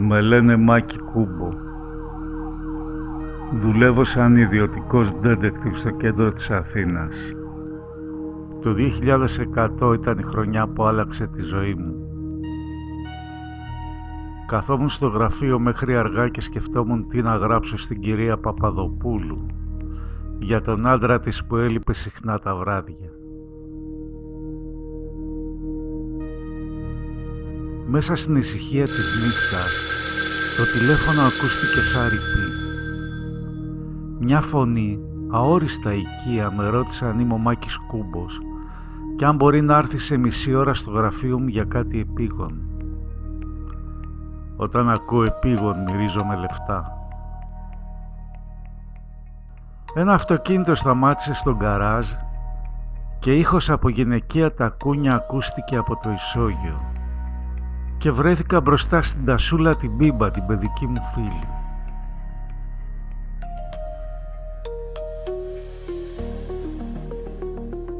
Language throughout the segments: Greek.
Με λένε Μάκη Κούμπο. Δουλεύω σαν ιδιωτικός detective στο κέντρο της Αθήνας. Το 2100 ήταν η χρονιά που άλλαξε τη ζωή μου. Καθόμουν στο γραφείο μέχρι αργά και σκεφτόμουν τι να γράψω στην κυρία Παπαδοπούλου για τον άντρα της που έλειπε συχνά τα βράδια. Μέσα στην ησυχία της νύχτας, το τηλέφωνο ακούστηκε σαν ρηπή. Μια φωνή, αόριστα οικία, με ρώτησε αν είμαι ο Μάκης Κούμπος και αν μπορεί να έρθει σε μισή ώρα στο γραφείο μου για κάτι επίγον. Όταν ακούω επίγον μυρίζομαι λεφτά. Ένα αυτοκίνητο σταμάτησε στον γκαράζ και ήχος από γυναικεία τακούνια ακούστηκε από το ισόγειο και βρέθηκα μπροστά στην Τασούλα την Μπίμπα, την παιδική μου φίλη.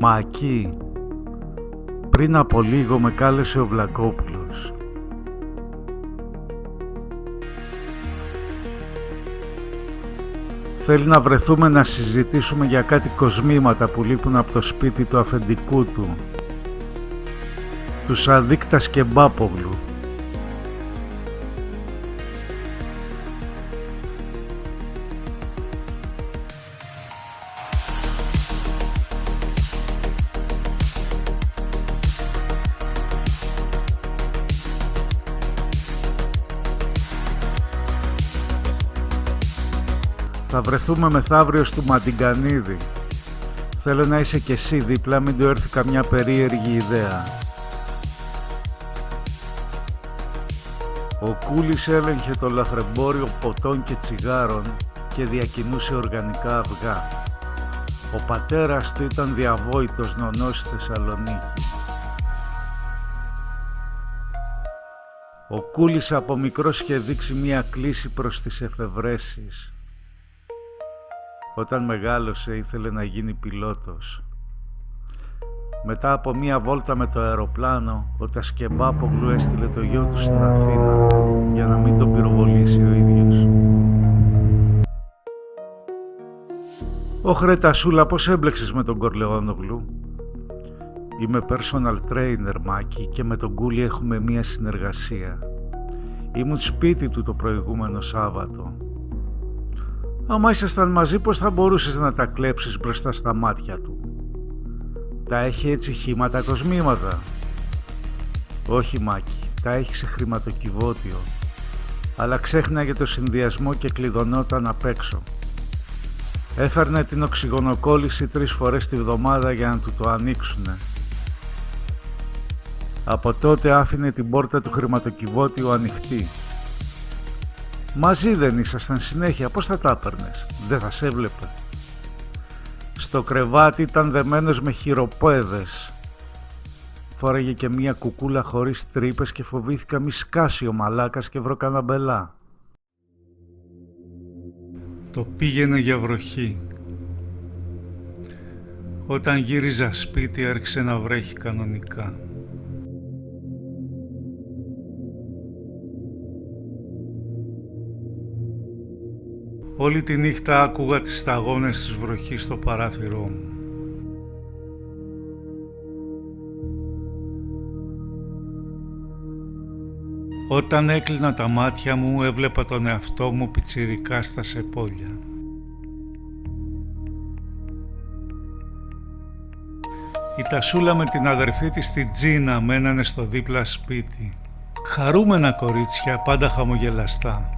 Μάκη, πριν από λίγο με κάλεσε ο Βλακόπουλος. Θέλει να βρεθούμε να συζητήσουμε για κάτι κοσμήματα που λείπουν από το σπίτι του αφεντικού του, του Σαδίκ Τασκεμπάπογλου. Θα βρεθούμε μεθαύριο στο Μαντιγκανίδη. Θέλω να είσαι κι εσύ δίπλα, μην του έρθει καμιά περίεργη ιδέα. Ο Κούλης έλεγχε το λαθρεμπόριο ποτών και τσιγάρων και διακινούσε οργανικά αυγά. Ο πατέρας του ήταν διαβόητος νονός στη Θεσσαλονίκη. Ο Κούλης από μικρός είχε δείξει μία κλίση προς τις εφευρέσεις. Όταν μεγάλωσε ήθελε να γίνει πιλότος. Μετά από μία βόλτα με το αεροπλάνο, ο Τασκεμπάπογλου έστειλε το γιο του στην Αθήνα για να μην τον πυροβολήσει ο ίδιος. «Ωχ ρε Τασούλα, πώς έμπλεξες με τον Κορλεόνογλου?» «Είμαι personal trainer, Μάκη, και με τον Κούλη έχουμε μία συνεργασία. Ήμουν σπίτι του το προηγούμενο Σάββατο». «Άμα ήσασταν μαζί, πώς θα μπορούσες να τα κλέψεις μπροστά στα μάτια του?» «Τα έχει έτσι χήματα κοσμήματα?» «Όχι, Μάκη, τα έχει σε χρηματοκιβώτιο, αλλά ξέχναγε το συνδυασμό και κλειδωνόταν απ' έξω. Έφερνε την οξυγονοκόλληση 3 φορές τη βδομάδα για να του το ανοίξουνε. Από τότε άφηνε την πόρτα του χρηματοκιβώτιου ανοιχτή. Μαζί δεν ήσασταν συνέχεια, πώς θα τα έπαιρνες? Δεν θα σε έβλεπε. Στο κρεβάτι ήταν δεμένος με χειροπέδες. Φόραγε και μία κουκούλα χωρίς τρύπες και φοβήθηκα μη σκάσει ο μαλάκας και βρω κανένα μπελά». Το πήγαινε για βροχή. Όταν γύριζα σπίτι άρχισε να βρέχει κανονικά. Όλη τη νύχτα άκουγα τις σταγόνες της βροχής στο παράθυρό μου. Όταν έκλεινα τα μάτια μου έβλεπα τον εαυτό μου πιτσιρικά στα σεπόλια. Η Τασούλα με την αδερφή της τη Τζίνα μένανε στο δίπλα σπίτι. Χαρούμενα κορίτσια, πάντα χαμογελαστά.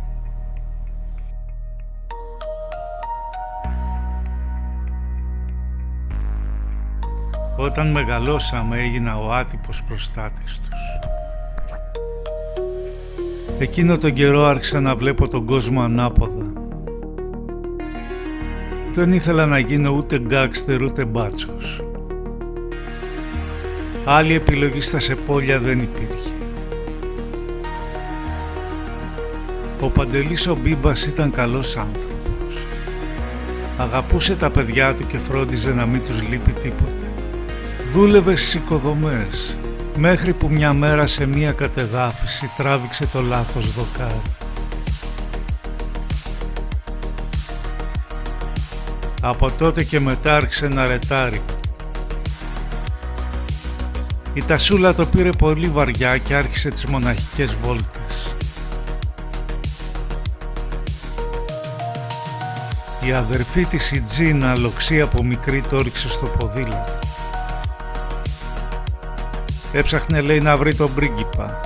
Όταν μεγαλώσαμε έγινα ο άτυπος προστάτης τους. Εκείνο τον καιρό άρχισα να βλέπω τον κόσμο ανάποδα. Δεν ήθελα να γίνω ούτε γκάξτερ ούτε μπάτσος. Άλλη επιλογή στα σεπόλια δεν υπήρχε. Ο Παντελής ο Μπίμπας ήταν καλός άνθρωπος. Αγαπούσε τα παιδιά του και φρόντιζε να μην τους λείπει τίποτε. Δούλευε στις οικοδομές. Μέχρι που μια μέρα σε μια κατεδάφιση τράβηξε το λάθος δοκάρι. Από τότε και μετά άρχισε να ρετάρει. Η Τασούλα το πήρε πολύ βαριά και άρχισε τις μοναχικές βόλτες. Η αδερφή της η Τζίνα, λοξή από μικρή, το ρίξε στο ποδήλατο. Έψαχνε, λέει, να βρει τον πρίγκιπα.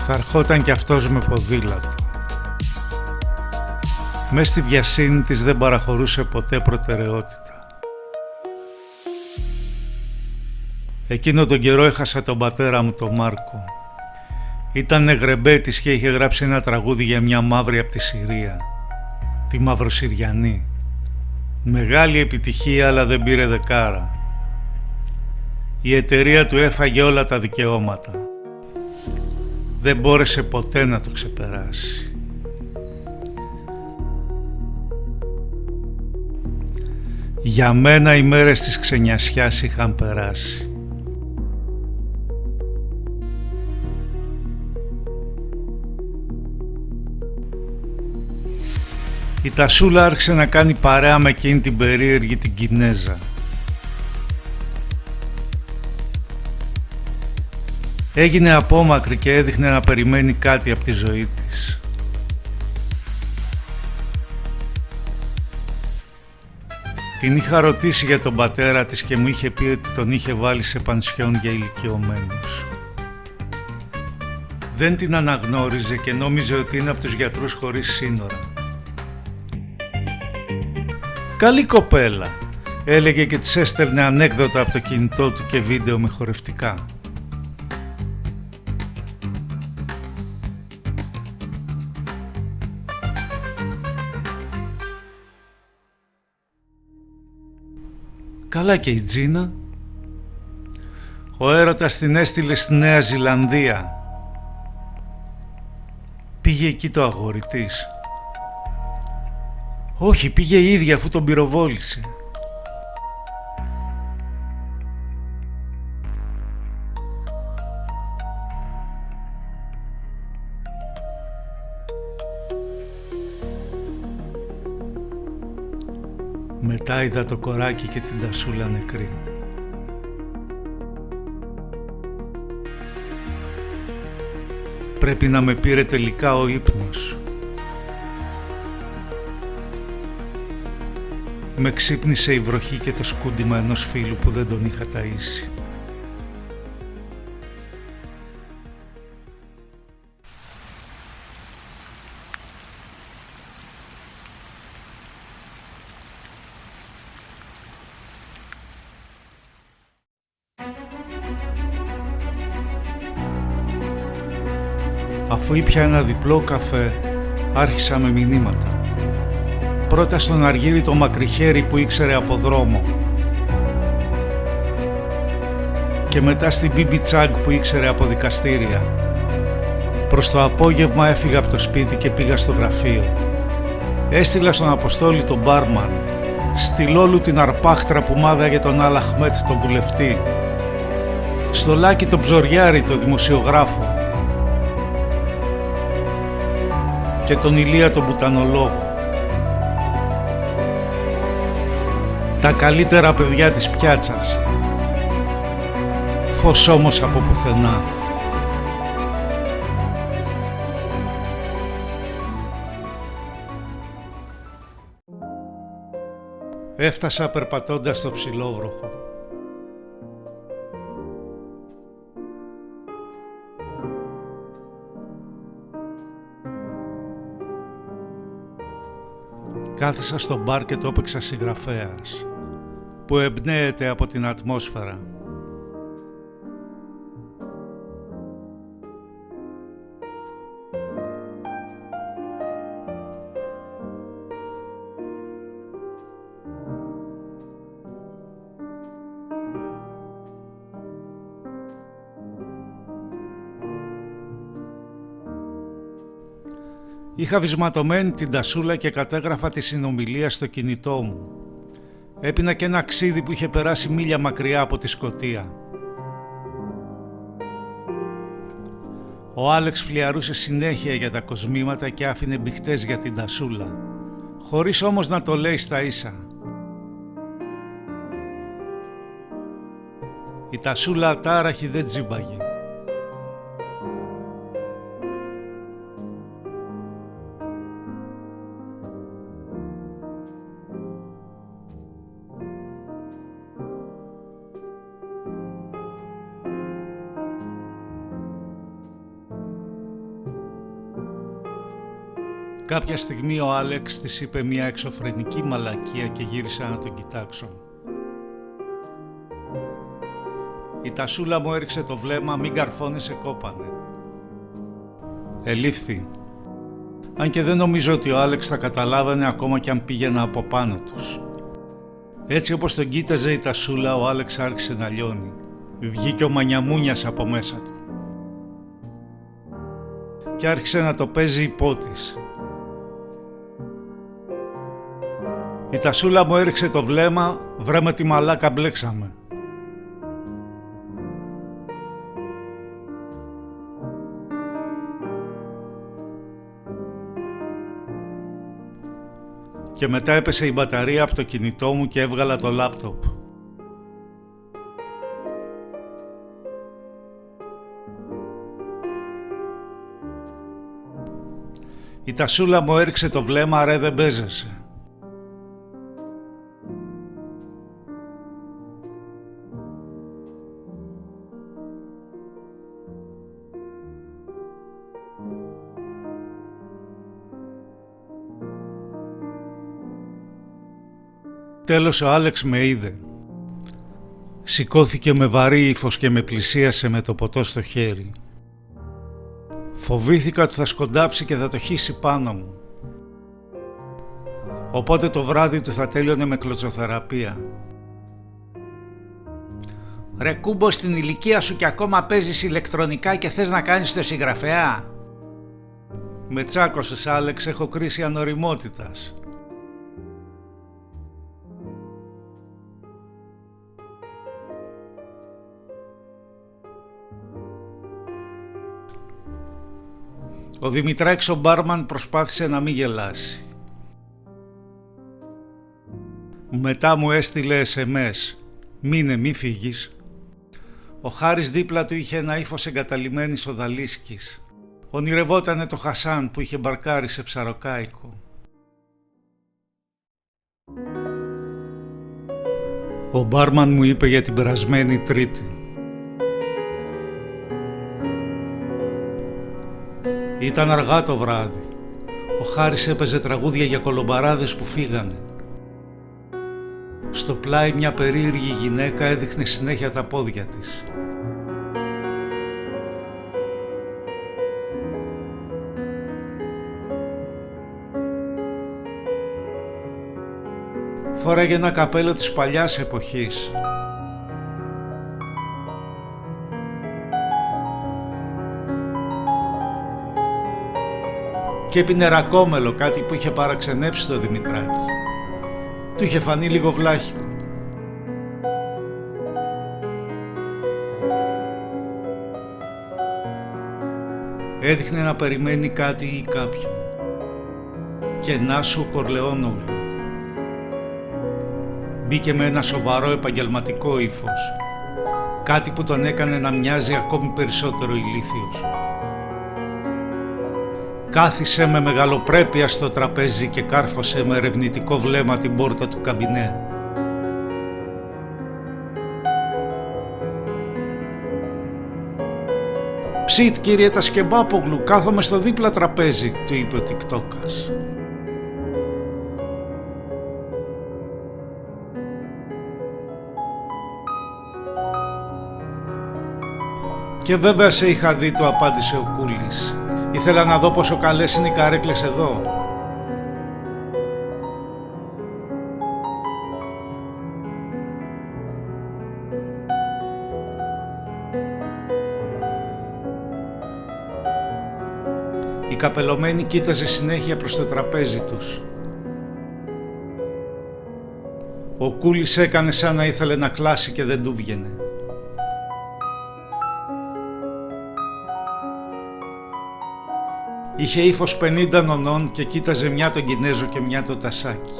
Θα ερχόταν κι αυτός με ποδήλατο. Μες στη βιασύνη της δεν παραχωρούσε ποτέ προτεραιότητα. Εκείνο τον καιρό έχασα τον πατέρα μου, τον Μάρκο. Ήτανε γρεμπέτης και είχε γράψει ένα τραγούδι για μια μαύρη από τη Συρία, τη Μαυροσυριανή. Μεγάλη επιτυχία, αλλά δεν πήρε δεκάρα. Η εταιρεία του έφαγε όλα τα δικαιώματα. Δεν μπόρεσε ποτέ να το ξεπεράσει. Για μένα οι μέρες της ξενιασιάς είχαν περάσει. Η Τασούλα άρχισε να κάνει παρέα με εκείνη την περίεργη την Κινέζα. Έγινε απόμακρη και έδειχνε να περιμένει κάτι από τη ζωή της. Την είχα ρωτήσει για τον πατέρα της και μου είχε πει ότι τον είχε βάλει σε πανσιόν για ηλικιωμένους. Δεν την αναγνώριζε και νόμιζε ότι είναι από τους γιατρούς χωρίς σύνορα. «Καλή κοπέλα», έλεγε και της έστελνε ανέκδοτα από το κινητό του και βίντεο με χορευτικά. Καλά και η Τζίνα. Ο έρωτας την έστειλε στη Νέα Ζηλανδία. Πήγε εκεί το αγόρι της. Όχι, πήγε η ίδια αφού τον πυροβόλησε. Μετά είδα το κοράκι και την Τασούλα νεκρή. Πρέπει να με πήρε τελικά ο ύπνος. Με ξύπνησε η βροχή και το σκούντιμα ενός φίλου που δεν τον είχα ταΐσει. Αφού ήπια ένα διπλό καφέ, άρχισα με μηνύματα. Πρώτα στον Αργύρι το μακριχέρι που ήξερε από δρόμο και μετά στην Μπίμπι Τσάγκ που ήξερε από δικαστήρια. Προς το απόγευμα έφυγα από το σπίτι και πήγα στο γραφείο. Έστειλα στον Αποστόλη τον μπάρμαν, στη Λόλου την αρπάχτρα που μάδαγε τον Αλ Αχμέτ τον βουλευτή, στο Λάκη τον Ψωριάρη τον δημοσιογράφο και τον Ηλία τον μπουτανολόγο. Τα καλύτερα παιδιά της πιάτσας. Φως όμως από πουθενά. Έφτασα περπατώντας στο ψηλόβροχο. Κάθισα στο μπαρ και το έπαιξα συγγραφέας, που εμπνέεται από την ατμόσφαιρα. Είχα βυσματωμένη την Τασούλα και κατέγραφα τη συνομιλία στο κινητό μου. Έπινα και ένα ξύδι που είχε περάσει μίλια μακριά από τη Σκωτία. Ο Άλεξ φλιαρούσε συνέχεια για τα κοσμήματα και άφηνε μπιχτές για την Τασούλα, χωρίς όμως να το λέει στα ίσα. Η Τασούλα ατάραχη δεν τζίμπαγε. Κάποια στιγμή ο Άλεξ της είπε μια εξωφρενική μαλακία και γύρισα να τον κοιτάξω. Η Τασούλα μου έριξε το βλέμμα, μην καρφώνεσαι κόπανε. Ελήφθη. Αν και δεν νομίζω ότι ο Άλεξ θα καταλάβαινε ακόμα κι αν πήγαινα από πάνω τους. Έτσι όπως τον κοίταζε η Τασούλα, ο Άλεξ άρχισε να λιώνει. Βγήκε ο μανιαμούνιας από μέσα του. Και άρχισε να το παίζει υπό της. Η Τασούλα μου έριξε το βλέμμα, βρε με τη μαλάκα μπλέξαμε. Και μετά έπεσε η μπαταρία από το κινητό μου και έβγαλα το λάπτοπ. Η Τασούλα μου έριξε το βλέμμα, ρε δεν παίζεσαι. Τέλος ο Άλεξ με είδε. Σηκώθηκε με βαρύ ύφος και με πλησίασε με το ποτό στο χέρι. Φοβήθηκα ότι θα σκοντάψει και θα το χύσει πάνω μου. Οπότε το βράδυ του θα τέλειωνε με κλωτσοθεραπεία. Ρε Κούμπο, στην ηλικία σου και ακόμα παίζεις ηλεκτρονικά και θες να κάνεις το συγγραφέα? Με τσάκωσες Άλεξ, έχω κρίση ανοριμότητας. Ο Δημητράκης ο μπάρμαν προσπάθησε να μην γελάσει. Μετά μου έστειλε SMS. Μείνε, μη φύγεις. Ο Χάρης δίπλα του είχε ένα ύφος εγκαταλειμμένης οδαλίσκης. Ονειρευότανε το Χασάν που είχε μπαρκάρει σε ψαροκάικο. Ο μπάρμαν μου είπε για την περασμένη Τρίτη. Ήταν αργά το βράδυ. Ο Χάρης έπαιζε τραγούδια για κολομπαράδες που φύγανε. Στο πλάι μια περίεργη γυναίκα έδειχνε συνέχεια τα πόδια της. Φόραγε ένα καπέλο της παλιάς εποχής. Και έπινε ρακόμελο, κάτι που είχε παραξενέψει το Δημητράκη. Του είχε φανεί λίγο βλάχικο. Έδειχνε να περιμένει κάτι ή κάποιον. Και να σου ο Κορλεόνογλου. Μπήκε με ένα σοβαρό επαγγελματικό ύφος. Κάτι που τον έκανε να μοιάζει ακόμη περισσότερο ηλίθιος. Κάθισε με μεγαλοπρέπεια στο τραπέζι και κάρφωσε με ερευνητικό βλέμμα την πόρτα του καμπινέ. «Ψιτ, κύριε Τασκεμπάπογλου, κάθομαι στο δίπλα τραπέζι», του είπε ο τικτόκας. «Και βέβαια σε είχα δει», του απάντησε ο Κούλης. «Ήθελα να δω πόσο καλές είναι οι καρέκλες εδώ». Η καπελωμένη κοίταζε συνέχεια προς το τραπέζι τους. Ο Κούλης έκανε σαν να ήθελε να κλάσει και δεν του βγαινε. Είχε ύφος 50 νονών και κοίταζε μια τον Κινέζο και μια το Τασάκι.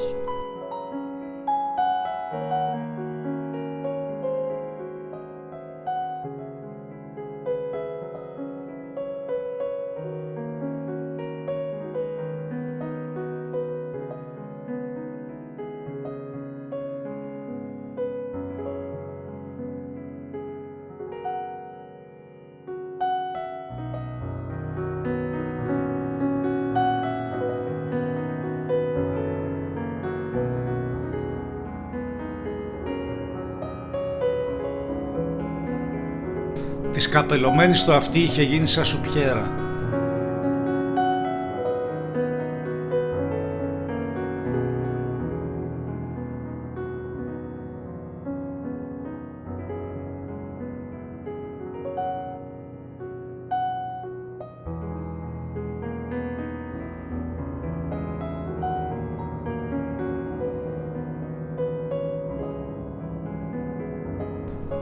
Της καπελωμένης στο αυτί είχε γίνει σαν σουπιέρα.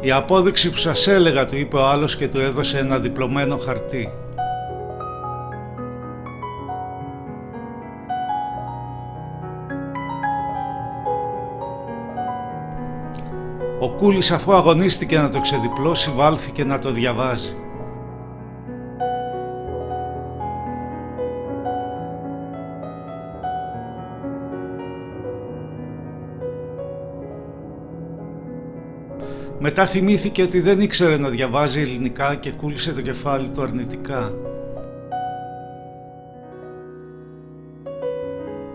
«Η απόδειξη που σας έλεγα», του είπε ο άλλος και του έδωσε ένα διπλωμένο χαρτί. Ο Κούλης, αφού αγωνίστηκε να το ξεδιπλώσει, βάλθηκε να το διαβάζει. Μετά θυμήθηκε ότι δεν ήξερε να διαβάζει ελληνικά και κούλησε το κεφάλι του αρνητικά.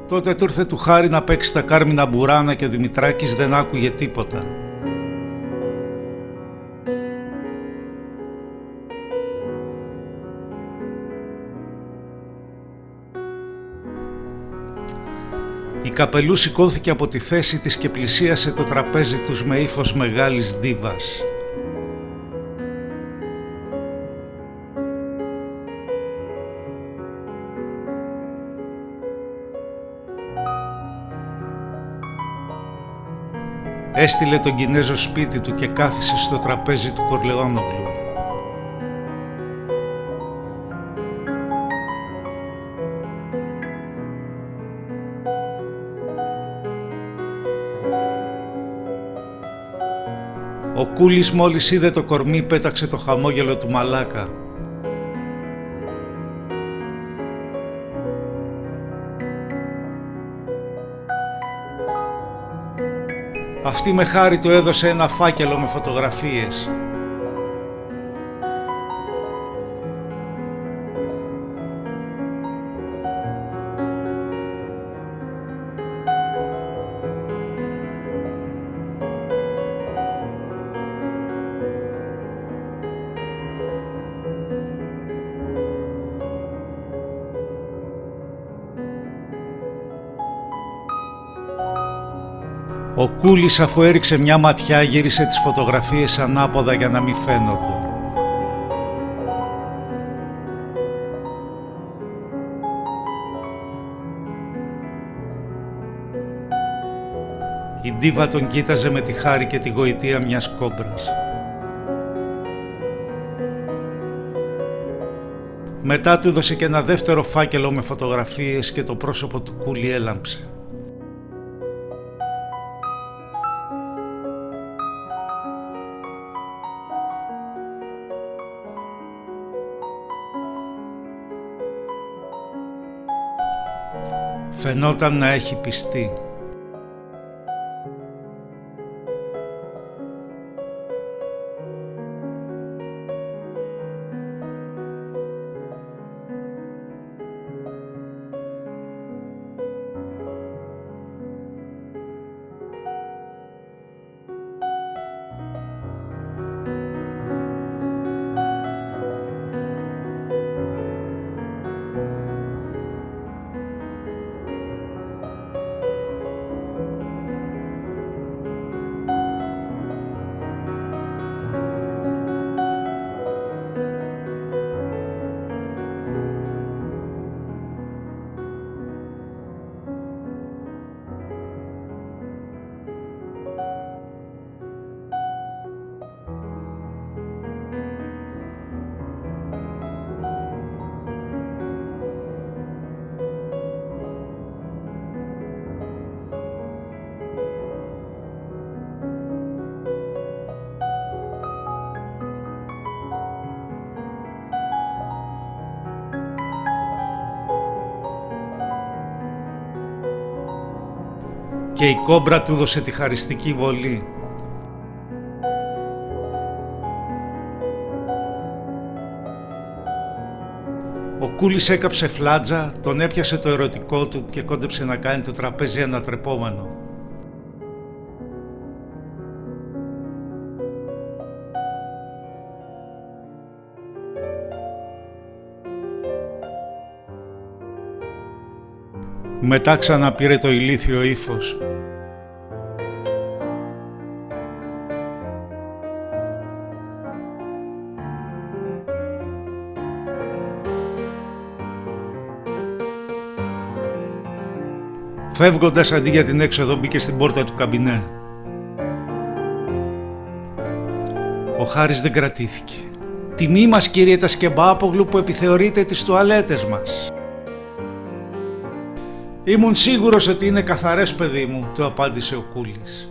Τότε του ήρθε του χάρη να παίξει τα Κάρμινα Μπουράνα και ο Δημητράκης δεν άκουγε τίποτα. Η Καπελού σηκώθηκε από τη θέση της και πλησίασε το τραπέζι τους με ύφος μεγάλης ντίβας. Έστειλε τον Κινέζο σπίτι του και κάθισε στο τραπέζι του Κορλεόνογλου. Ο Κούλης μόλις είδε το κορμί πέταξε το χαμόγελο του μαλάκα. Αυτή με χάρη του έδωσε ένα φάκελο με φωτογραφίες. Ο Κούλης, αφού έριξε μια ματιά, γύρισε τις φωτογραφίες ανάποδα για να μην φαίνονται. Η ντίβα τον κοίταζε με τη χάρη και τη γοητεία μιας κόμπρας. Μετά του έδωσε και ένα δεύτερο φάκελο με φωτογραφίες και το πρόσωπο του Κούλη έλαμψε. Φαινόταν να έχει πιστεί. και η κόμπρα του δώσε τη χαριστική βολή. Ο Κούλης έκαψε φλάτζα, τον έπιασε το ερωτικό του και κόντεψε να κάνει το τραπέζι ανατρεπόμενο. Μετά ξαναπήρε το ηλίθιο ύφος. Φεύγοντας, αντί για την έξοδο, μπήκε στην πόρτα του καμπινέ. Ο Χάρης δεν κρατήθηκε. «Τιμή μας, κύριε Τασκεμπάπογλου, που επιθεωρείτε τις τουαλέτες μας». «Ήμουν σίγουρος ότι είναι καθαρές, παιδί μου», του απάντησε ο Κούλης.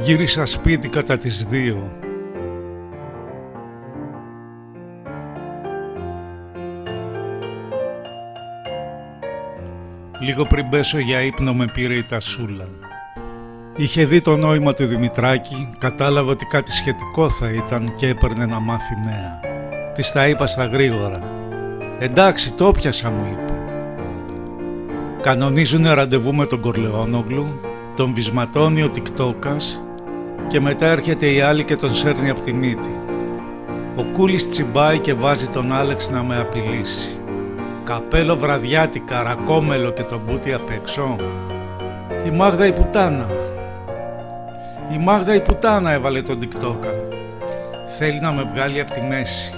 Γύρισα σπίτι κατά τις 2. Λίγο πριν πέσω για ύπνο με πήρε η Τασούλα. Είχε δει το νόημα του Δημητράκη, κατάλαβε ότι κάτι σχετικό θα ήταν και έπαιρνε να μάθει νέα. Της τα είπα στα γρήγορα. «Εντάξει, το πιάσα», μου είπε. Κανονίζουνε ραντεβού με τον Κορλεόνογλου, τον βυσματώνει ο τικτόκας και μετά έρχεται η άλλη και τον σέρνει από τη μύτη. Ο Κούλης τσιμπάει και βάζει τον Άλεξ να με απειλήσει. Καπέλο βραδιάτικα, ρακόμελο και τον μπούτι απ' έξω. Η Μάγδα η πουτάνα. Η Μάγδα η πουτάνα έβαλε τον τικτόκα. Θέλει να με βγάλει από τη μέση.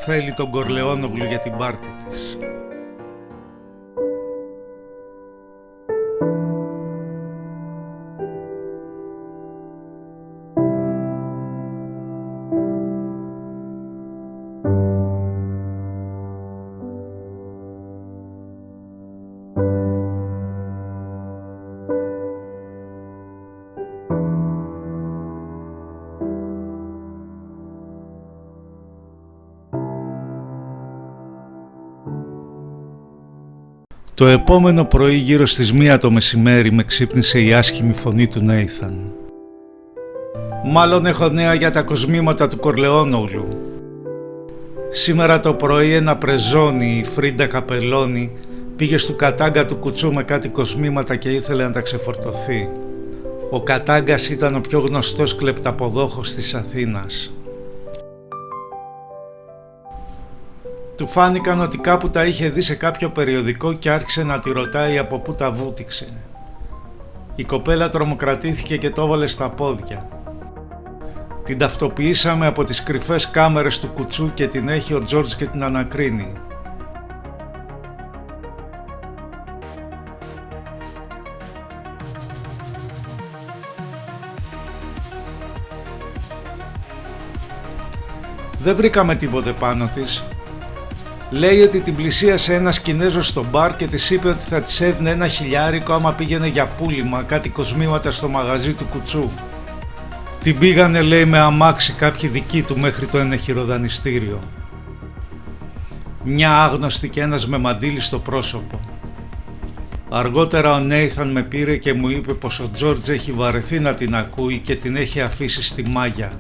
Θέλει τον Κορλεόνογλου για την πάρτη της. Το επόμενο πρωί γύρω στις 1 το μεσημέρι με ξύπνησε η άσχημη φωνή του Νέιθαν. «Μάλλον έχω νέα για τα κοσμήματα του Κορλεόνογλου. Σήμερα το πρωί ένα πρεζόνι, η Φρίντα Καπελώνη, πήγε στο κατάγκα του κουτσού με κάτι κοσμήματα και ήθελε να τα ξεφορτωθεί. Ο κατάγκας ήταν ο πιο γνωστός κλεπταποδόχος της Αθήνας. Του φάνηκαν ότι κάπου τα είχε δει σε κάποιο περιοδικό και άρχισε να τη ρωτάει από πού τα βούτυξε. Η κοπέλα τρομοκρατήθηκε και το έβαλε στα πόδια. Την ταυτοποιήσαμε από τις κρυφές κάμερες του κουτσού και την έχει ο Τζόρτζ και την ανακρίνει. Δεν βρήκαμε τίποτε πάνω της. Λέει ότι την πλησίασε ένας Κινέζος στο μπαρ και της είπε ότι θα της έδινε 1 χιλιάρικο άμα πήγαινε για πούλημα κάτι κοσμήματα στο μαγαζί του κουτσού. Την πήγανε, λέει, με αμάξι κάποιοι δικοί του μέχρι το ενεχειροδανιστήριο. Μια άγνωστη και ένας με μαντίλι στο πρόσωπο. Αργότερα ο Νέιθαν με πήρε και μου είπε πως ο Τζόρτζ έχει βαρεθεί να την ακούει και την έχει αφήσει στη μάγια.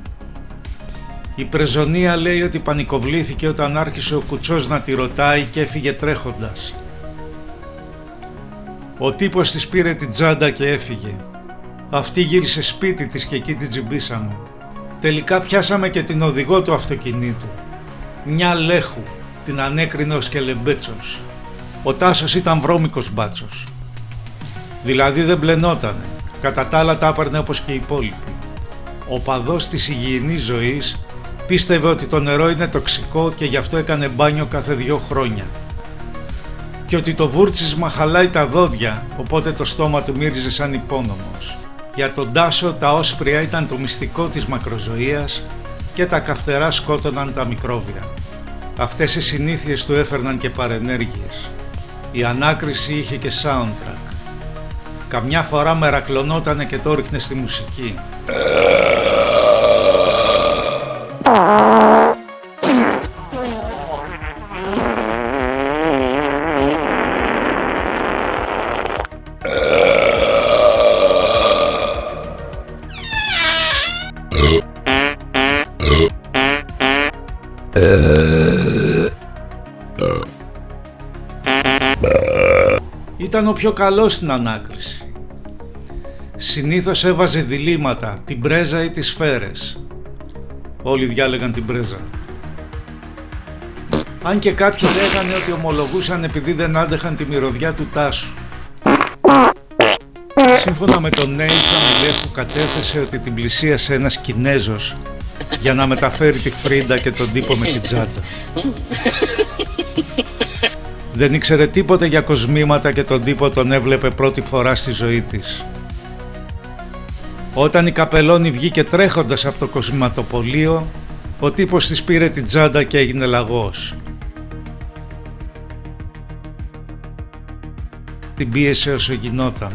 Η πρεζονία λέει ότι πανικοβλήθηκε όταν άρχισε ο κουτσός να τη ρωτάει και έφυγε τρέχοντας. Ο τύπος της πήρε την τσάντα και έφυγε. Αυτή γύρισε σπίτι της και εκεί την τσιμπήσαμε. Τελικά πιάσαμε και την οδηγό του αυτοκινήτου. Μια Λέχου, την ανέκρινε ο Σκελεμπέτσος. Ο Τάσος ήταν βρώμικος μπάτσος. Δηλαδή δεν μπλενότανε, κατά τα άλλα τα έπαιρνε όπως και οι υπόλοιποι. Ο παδός της υγιεινής ζωής πίστευε ότι το νερό είναι τοξικό και γι' αυτό έκανε μπάνιο κάθε 2 χρόνια. Και ότι το βούρτσισμα χαλάει τα δόντια, οπότε το στόμα του μύριζε σαν υπόνομος. Για τον Τάσο τα όσπρια ήταν το μυστικό της μακροζωίας και τα καυτερά σκότωναν τα μικρόβια. Αυτές οι συνήθειες του έφερναν και παρενέργειες. Η ανάκριση είχε και soundtrack. Καμιά φορά μερακλωνότανε και το ρίχνε στη μουσική. Ήταν ο πιο καλός στην ανάκριση. Συνήθως έβαζε διλήμματα, την πρέζα ή τις σφαίρες. Όλοι διάλεγαν την πρέζα. Αν και κάποιοι λέγανε ότι ομολογούσαν επειδή δεν άντεχαν τη μυρωδιά του τάσου. Σύμφωνα με τον Νέιθαν Λεφ που κατέθεσε ότι την πλησίασε ένας Κινέζος για να μεταφέρει τη φρίντα και τον τύπο με την τσάντα. Δεν ήξερε τίποτε για κοσμήματα και τον τύπο τον έβλεπε πρώτη φορά στη ζωή της. Όταν η Καπελώνη βγήκε τρέχοντας από το κοσματοπωλείο, ο τύπος της πήρε την τσάντα και έγινε λαγός. Την πίεσε όσο γινόταν.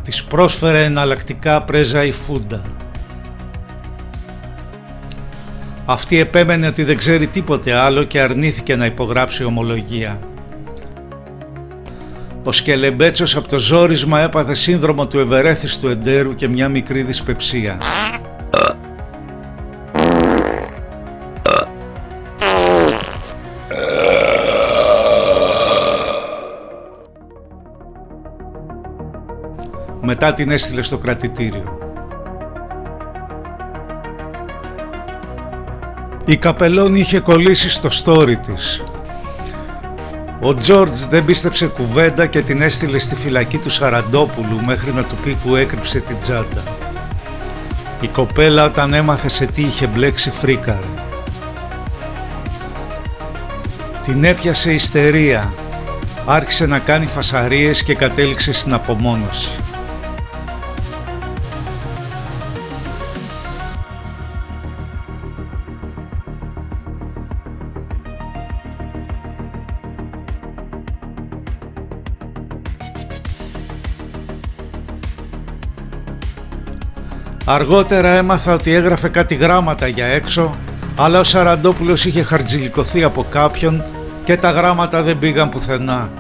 Της πρόσφερε εναλλακτικά πρέζα ή φούντα. Αυτή επέμενε ότι δεν ξέρει τίποτε άλλο και αρνήθηκε να υπογράψει ομολογία. Ο Σκελεμπέτσος από το ζόρισμα έπαθε σύνδρομο του ευερέθιστου εντέρου και μια μικρή δυσπεψία. Μετά την έστειλε στο κρατητήριο. Η Καπελώνη είχε κολλήσει στο στόρι της. Ο Τζόρτζ δεν πίστεψε κουβέντα και την έστειλε στη φυλακή του Σαραντόπουλου μέχρι να του πει που έκρυψε την τσάντα. Η κοπέλα όταν έμαθε σε τι είχε μπλέξει φρίκαρε. Την έπιασε ιστερία, άρχισε να κάνει φασαρίες και κατέληξε στην απομόνωση. Αργότερα έμαθα ότι έγραφε κάτι γράμματα για έξω, αλλά ο Σαραντόπουλος είχε χαρτζηλικωθεί από κάποιον και τα γράμματα δεν πήγαν πουθενά.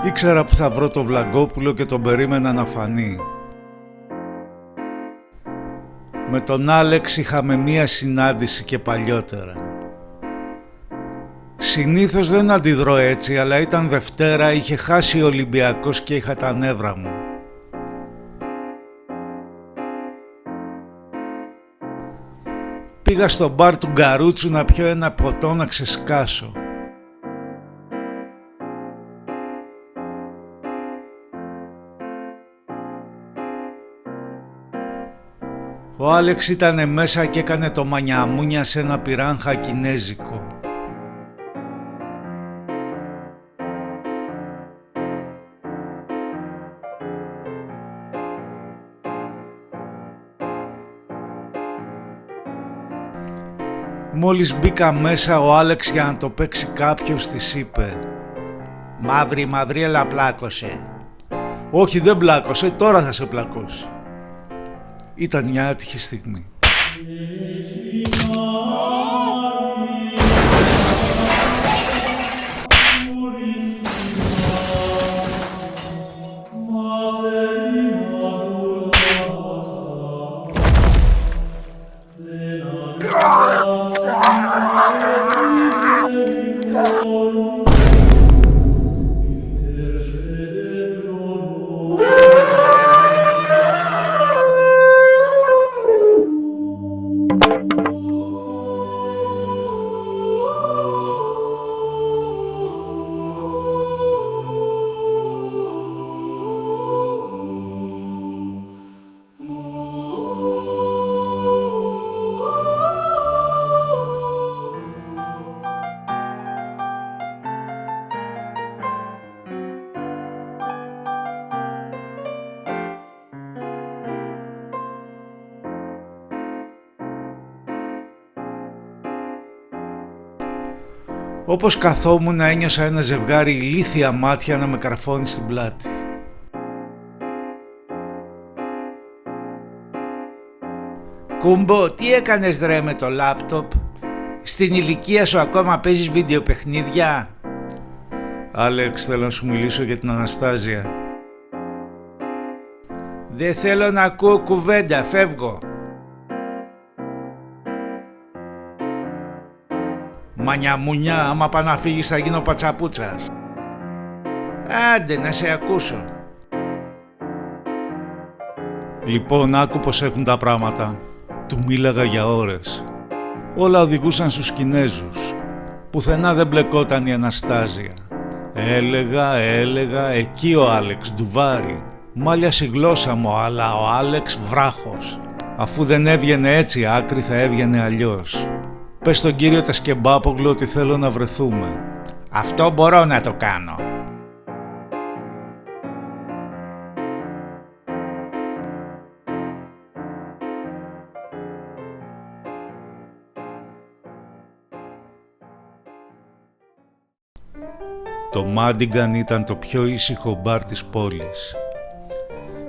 Ήξερα που θα βρω το Βλαγκόπουλο και τον περίμενα να φανεί. Με τον Άλεξ είχαμε μία συνάντηση και παλιότερα. Συνήθως δεν αντιδρώ έτσι, αλλά ήταν Δευτέρα, είχε χάσει ο Ολυμπιακός και είχα τα νεύρα μου. Πήγα στο μπαρ του Γκαρούτσου να πιω ένα ποτό να ξεσκάσω. Ο Άλεξ ήτανε μέσα και έκανε το μανιαμούνια σε ένα πυράγχα κινέζικο. Μόλις μπήκα μέσα, ο Άλεξ για να το παίξει κάποιος της είπε «Μαύρη, μαυρίελα πλάκωσε». «Όχι, δεν πλάκωσε, τώρα θα σε πλακώσει». Ήταν μια άτυχη στιγμή. Όπως καθόμουν ένιωσα ένα ζευγάρι ηλίθια μάτια να με καρφώνει στην πλάτη. «Κούμπο, τι έκανες ρε με το λάπτοπ? Στην ηλικία σου ακόμα παίζεις βιντεοπαιχνίδια?» «Άλεξ, θέλω να σου μιλήσω για την Αναστάζια». «Δεν θέλω να ακούω κουβέντα, φεύγω». «Μανιαμουνιά, άμα πάω να φύγεις θα γίνω πατσαπούτσας». «Άντε να σε ακούσω». Λοιπόν, άκου πως έχουν τα πράγματα. Του μίλαγα για ώρες. Όλα οδηγούσαν στους Κινέζους. Πουθενά δεν μπλεκόταν η Αναστάζια. Έλεγα, εκεί ο Άλεξ ντουβάρι. Μάλιασε η γλώσσα μου, αλλά ο Άλεξ βράχος. Αφού δεν έβγαινε έτσι άκρη θα έβγαινε αλλιώς. Πες στον κύριο Τασκεμπάπογλου ότι θέλω να βρεθούμε. Αυτό μπορώ να το κάνω. Το Μάντιγκαν ήταν το πιο ήσυχο μπαρ της πόλης.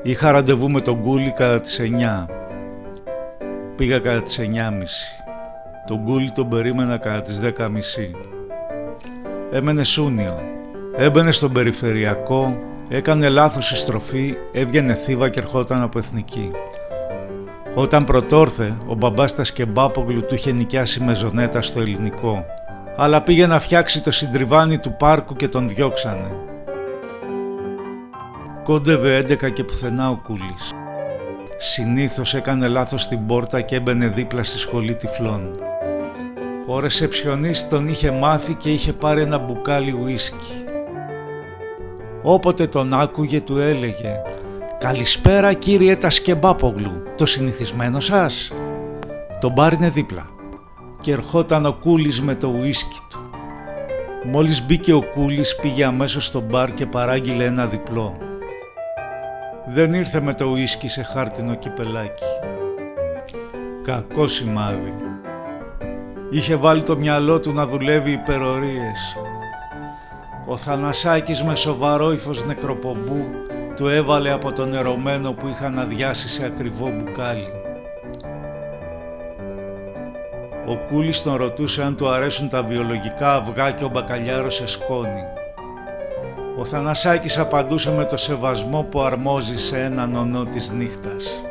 Είχα ραντεβού με τον Γκούλι κατά τις 9. Πήγα κατά τις 9:30. Τον Γκούλι τον περίμενα κατά τις 10:30. Έμενε σούνιο. Έμπαινε στον περιφερειακό, έκανε λάθος η στροφή, έβγαινε θύβα και ερχόταν από εθνική. Όταν πρωτόρθε, ο μπαμπάς Τασκεμπάπογλου του είχε νοικιάσει μεζονέτα στο ελληνικό, αλλά πήγε να φτιάξει το συντριβάνι του πάρκου και τον διώξανε. Κόντευε 11 και πουθενά ο Κούλης. Συνήθως έκανε λάθος την πόρτα και έμπαινε δίπλα στη σχολή τυφλών. Ο ρεσεψιονίστ τον είχε μάθει και είχε πάρει ένα μπουκάλι ουίσκι. Όποτε τον άκουγε του έλεγε «Καλησπέρα κύριε Τασκεμπάπογλου, το συνηθισμένο σας?» Το μπάρ είναι δίπλα. Και ερχόταν ο Κούλης με το ουίσκι του. Μόλις μπήκε ο Κούλης πήγε αμέσως στο μπαρ και παράγγειλε ένα διπλό. Δεν ήρθε με το ουίσκι σε χάρτινο κυπελάκι. Κακό σημάδι. Είχε βάλει το μυαλό του να δουλεύει υπερορίες. Ο Θανασάκης με σοβαρό ύφος νεκροπομπού του έβαλε από το νερωμένο που είχαν αδειάσει σε ακριβό μπουκάλι. Ο Κούλης τον ρωτούσε αν του αρέσουν τα βιολογικά αυγά και ο μπακαλιάρος σε σκόνη. Ο Θανασάκης απαντούσε με το σεβασμό που αρμόζει σε έναν ονό της νύχτας.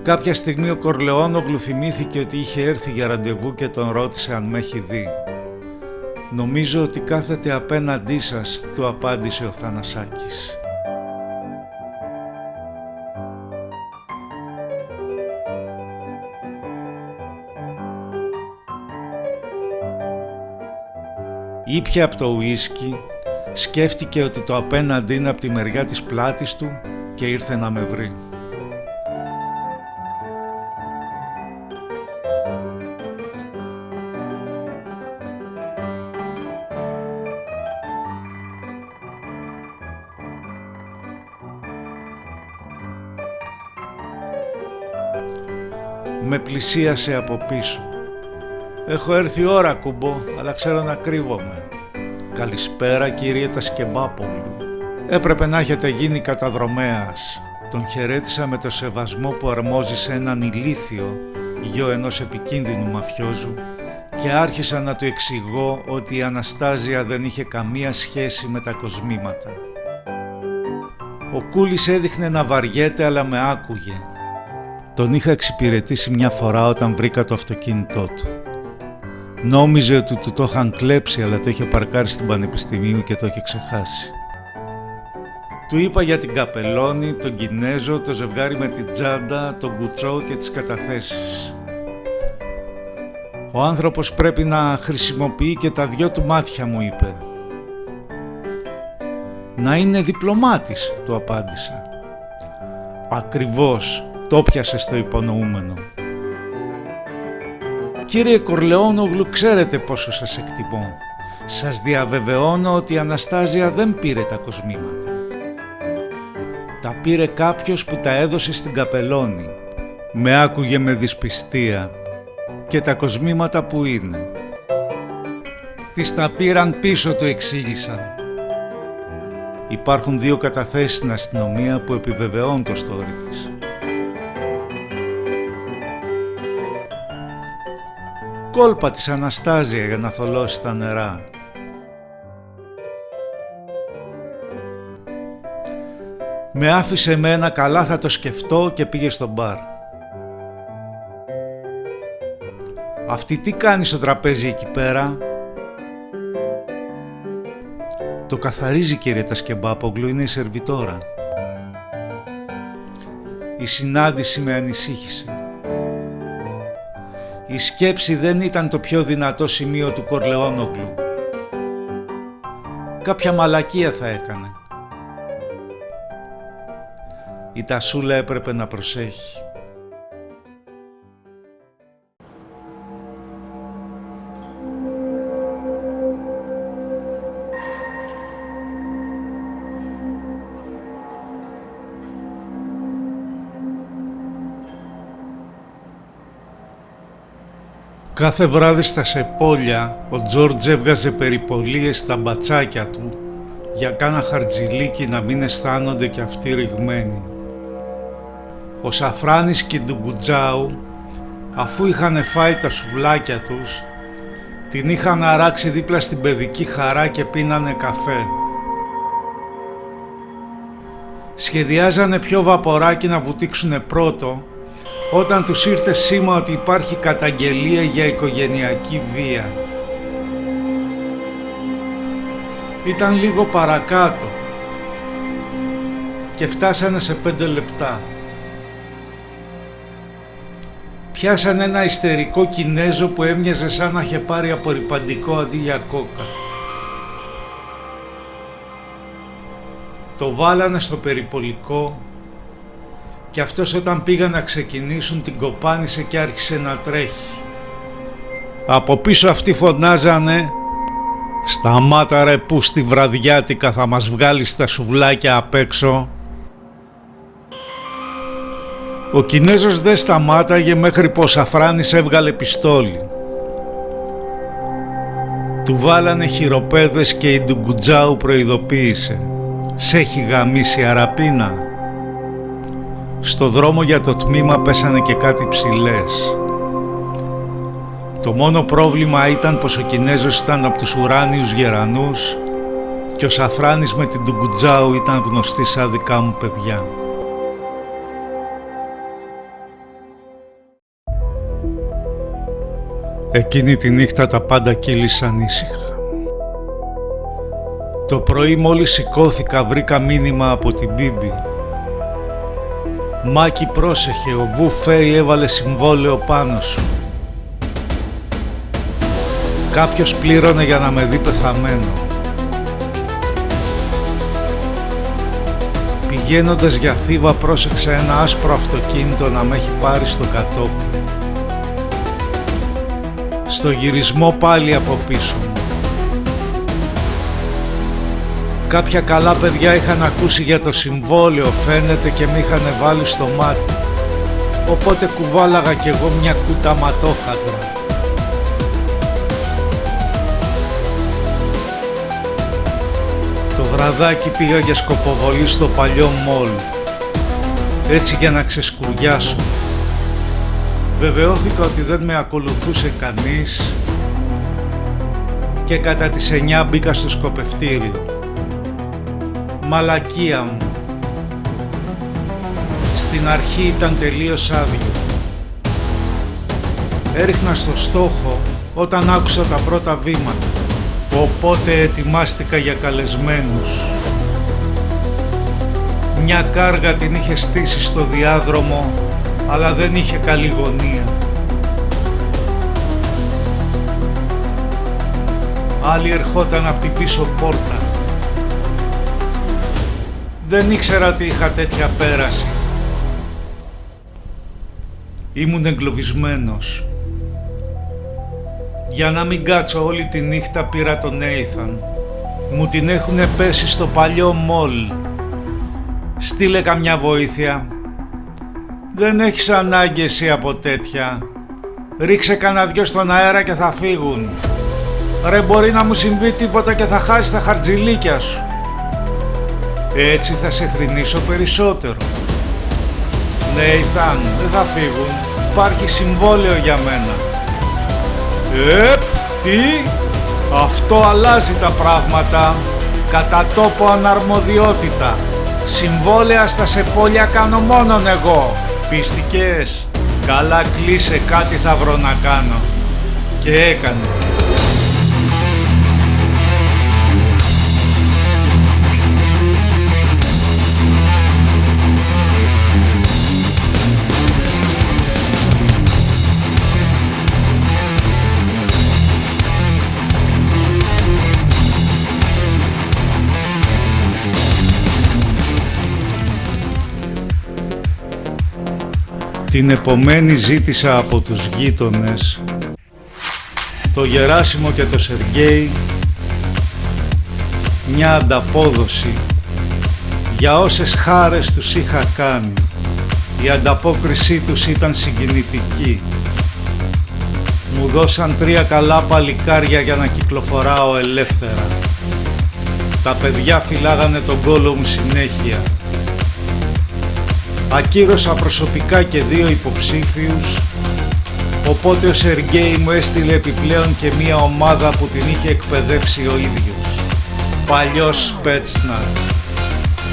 Κάποια στιγμή ο Κορλεόνογλου θυμήθηκε ότι είχε έρθει για ραντεβού και τον ρώτησε αν με έχει δει. «Νομίζω ότι κάθεται απέναντί σας», του απάντησε ο Θανασάκης. Ήπια από το ουίσκι, σκέφτηκε ότι το απέναντι είναι από τη μεριά της πλάτης του και ήρθε να με βρει. Με πλησίασε από πίσω. «Έχω έρθει ώρα, Κούμπο, αλλά ξέρω να κρύβομαι». «Καλησπέρα, κύριε Τασκεμπάπογλου». Έπρεπε να έχετε γίνει καταδρομέας. Τον χαιρέτησα με το σεβασμό που αρμόζει σε έναν ηλίθιο, γιο ενός επικίνδυνου μαφιόζου, και άρχισα να του εξηγώ ότι η Αναστάζια δεν είχε καμία σχέση με τα κοσμήματα. Ο Κούλης έδειχνε να βαριέται, αλλά με άκουγε. Τον είχα εξυπηρετήσει μια φορά όταν βρήκα το αυτοκίνητό του. Νόμιζε ότι του το είχαν κλέψει, αλλά το είχε παρκάρει στην Πανεπιστημίου και το είχε ξεχάσει. Του είπα για την Καπελώνη, τον Κινέζο, το ζευγάρι με την τσάντα, τον κουτσό και τις καταθέσεις. «Ο άνθρωπος πρέπει να χρησιμοποιεί και τα δυο του μάτια», μου είπε. «Να είναι διπλωμάτης», του απάντησα. «Ακριβώς», το πιάσε στο υπονοούμενο. «Κύριε Κορλεόνογλου, ξέρετε πόσο σας εκτιμώ. Σας διαβεβαιώνω ότι η Αναστάζια δεν πήρε τα κοσμήματα. Τα πήρε κάποιος που τα έδωσε στην Καπελώνη». Με άκουγε με δυσπιστία. «Και τα κοσμήματα που είναι?» Της τα πήραν πίσω, του εξήγησαν. Υπάρχουν 2 καταθέσεις στην αστυνομία που επιβεβαιώνουν το story της. Κόλπα της Αναστάζια για να θολώσει τα νερά. Με άφησε εμένα, καλά θα το σκεφτώ, και πήγε στο μπαρ. Αυτή τι κάνει στο τραπέζι εκεί πέρα? Το καθαρίζει, κύριε Τασκεμπάπογλου, είναι η σερβιτόρα. Η συνάντηση με ανησύχησε. Η σκέψη δεν ήταν το πιο δυνατό σημείο του Κορλεόνογλου. Κάποια μαλακία θα έκανε. Η Τασούλα έπρεπε να προσέχει. Κάθε βράδυ στα σεπόλια ο Τζόρτζ έβγαζε περιπολίες στα μπατσάκια του για κάνα χαρτζηλίκι να μην αισθάνονται κι αυτοί ρηγμένοι. Ο Σαφράνης και η Ντουγκουτζάου, αφού είχαν φάει τα σουβλάκια τους, την είχαν αράξει δίπλα στην παιδική χαρά και πίνανε καφέ. Σχεδιάζανε ποιο βαποράκι να βουτήξουνε πρώτο, όταν τους ήρθε σήμα ότι υπάρχει καταγγελία για οικογενειακή βία. Ήταν λίγο παρακάτω και φτάσανε σε 5 λεπτά. Πιάσανε ένα ιστερικό Κινέζο που έμοιαζε σαν να είχε πάρει απορρυπαντικό αντί για κόκα. Το βάλανε στο περιπολικό και αυτός όταν πήγαν να ξεκινήσουν την κοπάνισε και άρχισε να τρέχει. Από πίσω αυτοί φωνάζανε «Σταμάτα ρε που στη βραδιάτικα θα μας βγάλεις τα σουβλάκια απ' έξω». Ο Κινέζος δεν σταμάταγε μέχρι που ο Σαφράνης έβγαλε πιστόλι. Του βάλανε χειροπέδες και η Ντουγκουτζάου προειδοποίησε «Σ' έχει γαμίσει αραπίνα». Στο δρόμο για το τμήμα πέσανε και κάτι ψηλές. Το μόνο πρόβλημα ήταν πως ο Κινέζος ήταν από τους ουράνιους γερανούς και ο Σαφράνης με την Ντουγκουτζάου ήταν γνωστοί σαν δικά μου παιδιά. Εκείνη τη νύχτα τα πάντα κύλησαν ήσυχα. Το πρωί μόλις σηκώθηκα βρήκα μήνυμα από την Μπίμπη. «Μάκη, πρόσεχε, ο Βου Φέι έβαλε συμβόλαιο πάνω σου. Κάποιος πλήρωνε για να με δει πεθαμένο. Πηγαίνοντας για Θήβα πρόσεξα ένα άσπρο αυτοκίνητο να με έχει πάρει στο κατόπι. Στο γυρισμό πάλι από πίσω μου. Κάποια καλά παιδιά είχαν ακούσει για το συμβόλαιο φαίνεται και με είχαν βάλει στο μάτι. Οπότε κουβάλαγα κι εγώ μια κούτα ματόχαντρα. Το βραδάκι πήγα για σκοποβολή στο παλιό μόλ. Έτσι για να ξεσκουριάσω. Βεβαιώθηκα ότι δεν με ακολουθούσε κανείς και κατά τις 9 μπήκα στο σκοπευτήριο. Μαλακία μου. Στην αρχή ήταν τελείως άδειο. Έριχνα στο στόχο όταν άκουσα τα πρώτα βήματα. Οπότε ετοιμάστηκα για καλεσμένους. Μια κάργα την είχε στήσει στο διάδρομο, αλλά δεν είχε καλή γωνία. Άλλη ερχόταν από την πίσω πόρτα. Δεν ήξερα ότι είχα τέτοια πέραση. Ήμουν εγκλωβισμένος. Για να μην κάτσω όλη τη νύχτα πήρα τον Έιθαν. Μου την έχουνε πέσει στο παλιό μόλ. Στείλε καμιά βοήθεια. Δεν έχεις ανάγκη εσύ από τέτοια. Ρίξε κανένα δυο στον αέρα και θα φύγουν. Ρε, μπορεί να μου συμβεί τίποτα και θα χάσεις τα χαρτζηλίκια σου. Έτσι θα σε θρηνήσω περισσότερο. Ναι, Ηθάν, δεν θα φύγουν. Υπάρχει συμβόλαιο για μένα. Τι? Αυτό αλλάζει τα πράγματα. Κατά τόπο αναρμοδιότητα. Συμβόλαια στα σεπόλια κάνω μόνον εγώ. Πίστηκες? Καλά, κλείσε, κάτι θα βρω να κάνω. Και έκανε. Την επομένη ζήτησα από τους γείτονες, το Γεράσιμο και το Σεργέη, μια ανταπόδοση για όσες χάρες τους είχα κάνει. Η ανταπόκρισή τους ήταν συγκινητική. Μου δώσαν 3 καλά παλικάρια για να κυκλοφοράω ελεύθερα. Τα παιδιά φυλάγανε τον κόλο μου συνέχεια. Ακύρωσα προσωπικά και 2 υποψήφιους, οπότε ο Σεργέη μου έστειλε επιπλέον και μία ομάδα που την είχε εκπαιδεύσει ο ίδιος. Παλιός Σπέτσνατ.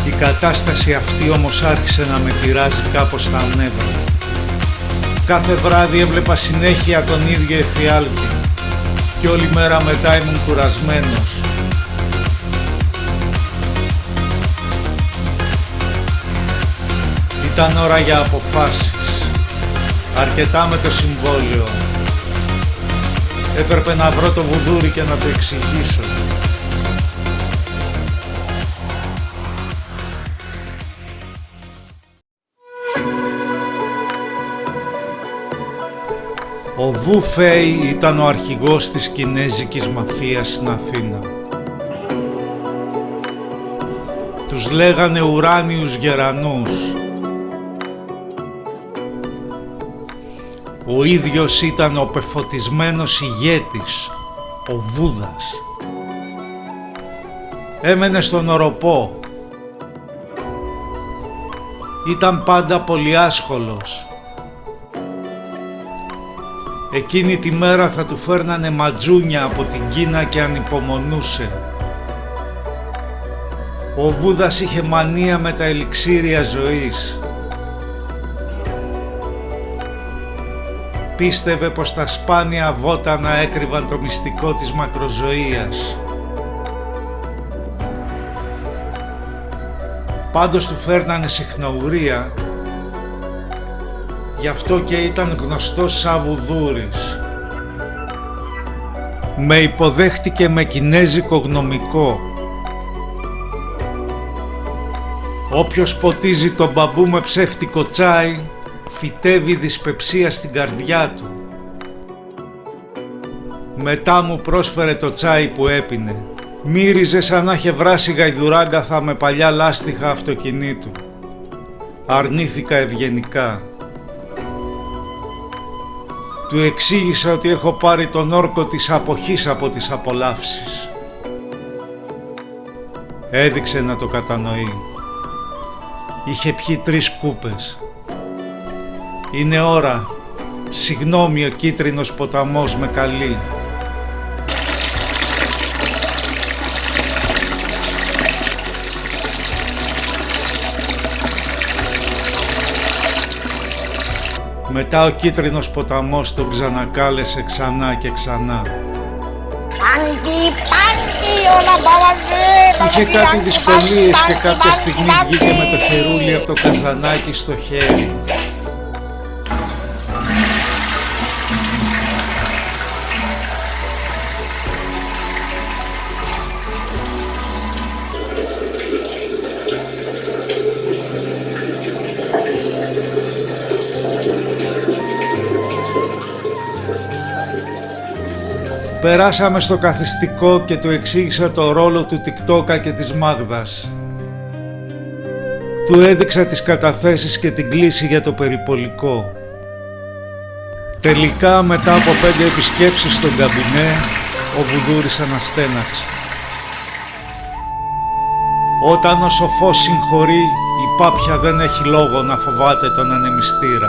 Η κατάσταση αυτή όμως άρχισε να με πειράζει κάπως στα νεύρα. Κάθε βράδυ έβλεπα συνέχεια τον ίδιο εφιάλτη και όλη μέρα μετά ήμουν κουρασμένος. Ήταν ώρα για αποφάσεις. Αρκετά με το συμβόλαιο. Έπρεπε να βρω το βουδούρι και να το εξηγήσω. Ο Βου Φέι ήταν ο αρχηγός της κινέζικης μαφίας στην Αθήνα. Τους λέγανε ουράνιους γερανούς. Ο ίδιος ήταν ο πεφωτισμένος ηγέτης, ο Βούδας. Έμενε στον οροπό. Ήταν πάντα πολύ άσχολος. Εκείνη τη μέρα θα του φέρνανε ματζούνια από την Κίνα και ανυπομονούσε. Ο Βούδας είχε μανία με τα ελιξίρια ζωής. Πίστευε πως τα σπάνια βότανα έκρυβαν το μυστικό της μακροζωίας. Πάντως του φέρνανε συχνογρία, γι' αυτό και ήταν γνωστός σαν βουδούρης. Με υποδέχτηκε με κινέζικο γνωμικό. Όποιος ποτίζει τον μπαμπού με ψεύτικο τσάι, φυτεύει δυσπεψία στην καρδιά του. Μετά μου πρόσφερε το τσάι που έπινε. Μύριζε σαν να είχε βράσει γαϊδουράγκαθα με παλιά λάστιχα αυτοκινήτου. Αρνήθηκα ευγενικά. Του εξήγησα ότι έχω πάρει τον όρκο της αποχής από τις απολαύσεις. Έδειξε να το κατανοεί. Είχε πιει 3 κούπες. Είναι ώρα. Συγγνώμη, ο κίτρινος ποταμός με καλεί. Μετά ο κίτρινος ποταμός τον ξανακάλεσε ξανά και ξανά. Είχε κάτι δυσκολίες και κάποια στιγμή βγήκε με το χερούλι από το καζανάκι στο χέρι. Περάσαμε στο καθιστικό και του εξήγησα το ρόλο του Τικτόκα και της Μάγδας. Του έδειξα τις καταθέσεις και την κλήση για το περιπολικό. Τελικά, μετά από 5 επισκέψεις στον καμπινέ, Ο Βουδούρης αναστέναξε. Όταν ο σοφός συγχωρεί, η πάπια δεν έχει λόγο να φοβάται τον ανεμιστήρα.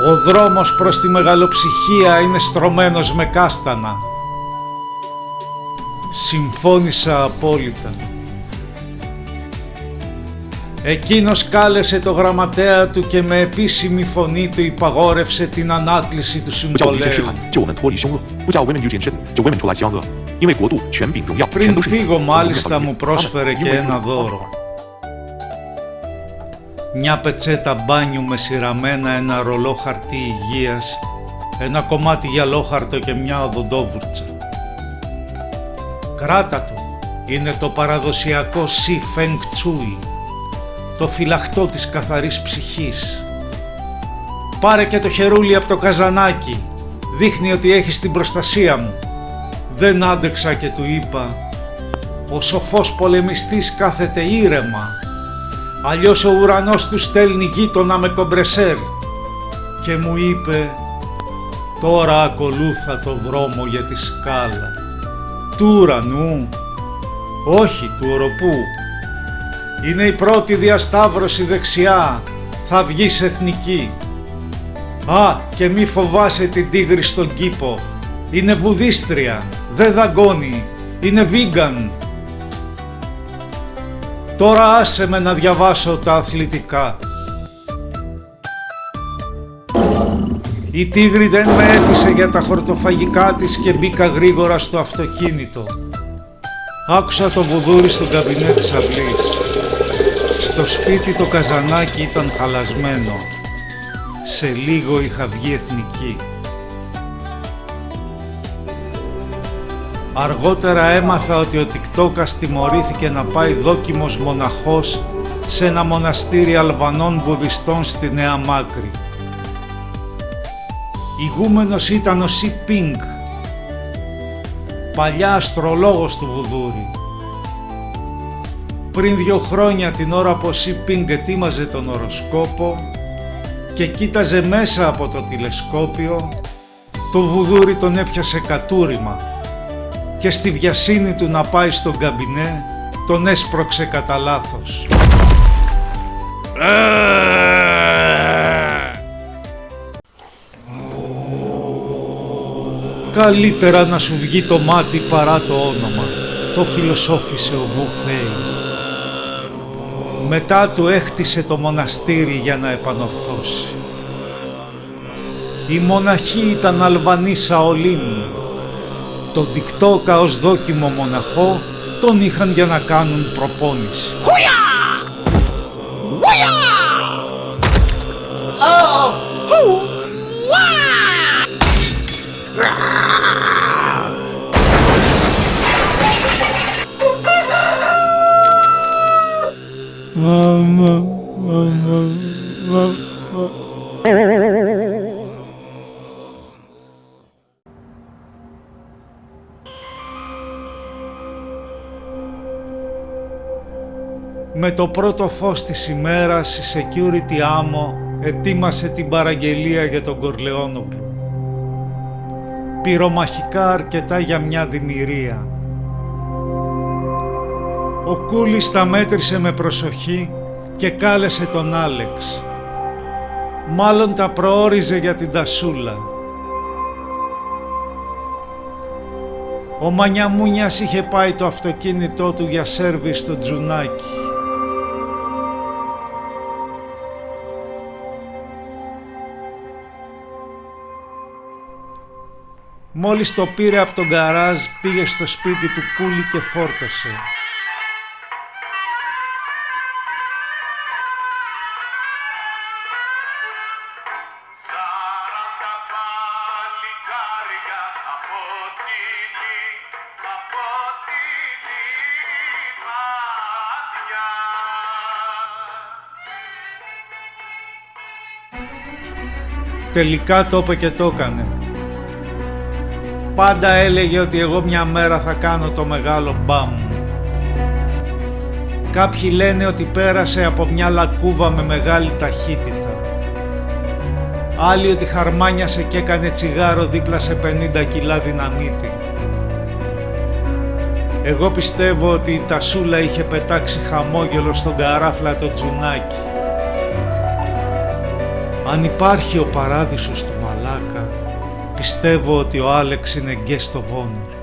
Ο δρόμος προς τη μεγαλοψυχία είναι στρωμένος με κάστανα. Συμφώνησα απόλυτα. Εκείνος κάλεσε το γραμματέα του και με επίσημη φωνή του υπαγόρευσε την ανάκληση του συμβολέου. Πριν φύγω μάλιστα μου πρόσφερε και ένα δώρο. Μια πετσέτα μπάνιου με σειραμένα ένα ρολό χαρτί υγείας, ένα κομμάτι γυαλόχαρτο και μια οδοντόβουρτσα. Κράτα το, είναι το παραδοσιακό Si Feng Chui, το φυλαχτό της καθαρής ψυχής. Πάρε και το χερούλι από το καζανάκι, δείχνει ότι έχεις την προστασία μου. Δεν άντεξα και του είπα, ο σοφός πολεμιστής κάθεται ήρεμα, αλλιώς ο ουρανός του στέλνει γείτονα με κομπρεσέρ. Και μου είπε, τώρα ακολούθα το δρόμο για τη σκάλα. Του ουρανού, όχι του οροπού. Είναι η πρώτη διασταύρωση δεξιά, θα βγεις εθνική. Α, και μη φοβάσαι την τίγρη στον κήπο, είναι βουδίστρια, δεν δαγκώνει, είναι βίγκαν. Τώρα άσε με να διαβάσω τα αθλητικά. Η τίγρη δεν με έπεισε για τα χορτοφαγικά της και μπήκα γρήγορα στο αυτοκίνητο. Άκουσα το Βουδούρη στον καμπινέ της αυλής. Στο σπίτι το καζανάκι ήταν χαλασμένο. Σε λίγο είχα βγει εθνική. Αργότερα έμαθα ότι ο Τικτόκας τιμωρήθηκε να πάει δόκιμος μοναχός σε ένα μοναστήρι Αλβανών βουδιστών στη Νέα Μάκρη. Ηγούμενος ήταν ο Σι Πινγκ, παλιά αστρολόγος του Βουδούρη. Πριν 2 χρόνια την ώρα που ο Σι Πινγκ ετοίμαζε τον οροσκόπο και κοίταζε μέσα από το τηλεσκόπιο, το Βουδούρη τον έπιασε κατούριμα και στη βιασύνη του να πάει στον καμπινέ τον έσπρωξε κατά λάθος. Καλύτερα να σου βγει το μάτι παρά το όνομα, το φιλοσόφησε ο Βου Φέι. Μετά του έχτισε το μοναστήρι για να επανορθώσει. Οι μοναχοί ήταν Αλβανοί Σαολίν. Τον Τικτόκα ως δόκιμο μοναχό τον είχαν για να κάνουν προπόνηση. Με το πρώτο φως της ημέρας η security άμμο ετοίμασε την παραγγελία για τον Κορλεόνογλου. Πυρομαχικά αρκετά για μια δημιουργία. Ο Κούλης τα μέτρησε με προσοχή και κάλεσε τον Άλεξ. Μάλλον τα προόριζε για την τασούλα. Ο Μανιαμούνιας είχε πάει το αυτοκίνητό του για σέρβις στο Τζουνάκι. Μόλις το πήρε από τον γκαράζ, πήγε στο σπίτι του Κούλη και φόρτωσε. Τελικά το είπε και το έκανε. Πάντα έλεγε ότι εγώ μια μέρα θα κάνω το μεγάλο μπαμ. Κάποιοι λένε ότι πέρασε από μια λακκούβα με μεγάλη ταχύτητα. άλλοι ότι χαρμάνιασε και έκανε τσιγάρο δίπλα σε 50 κιλά δυναμίτη. Εγώ πιστεύω ότι η Τασούλα είχε πετάξει χαμόγελο στον καράφλα το Τζουνάκι. Αν υπάρχει ο παράδεισος του μαλάκα, πιστεύω ότι ο Άλεξ είναι γκέ στο Βόνερ.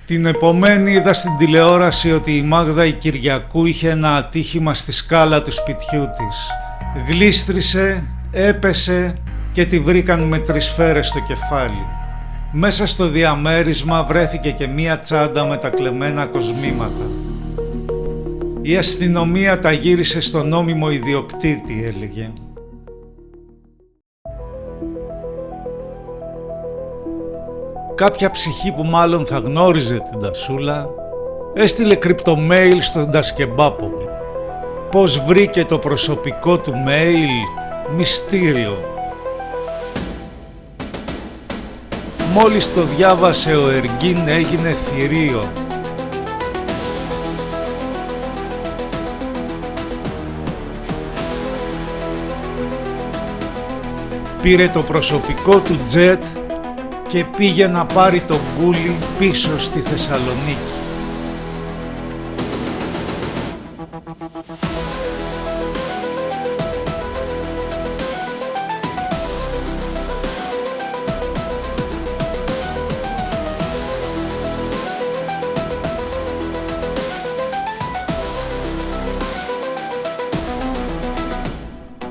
Την επομένη είδα στην τηλεόραση ότι η Μάγδα η Κυριακού είχε ένα ατύχημα στη σκάλα του σπιτιού της. Γλίστρισε, έπεσε και τη βρήκαν με 3 σφαίρες στο κεφάλι. Μέσα στο διαμέρισμα βρέθηκε και μία τσάντα με τα κλεμμένα κοσμήματα. Η αστυνομία τα γύρισε στον νόμιμο ιδιοκτήτη, έλεγε. Κάποια ψυχή που μάλλον θα γνώριζε την Τασούλα έστειλε κρυπτομέιλ στον Ντασκεμπάπογλου. Πώς βρήκε το προσωπικό του μέιλ, μυστήριο. Μόλις το διάβασε ο Εργίν έγινε θηρίο. Πήρε το προσωπικό του τζετ και πήγε να πάρει τον Γκούλι πίσω στη Θεσσαλονίκη.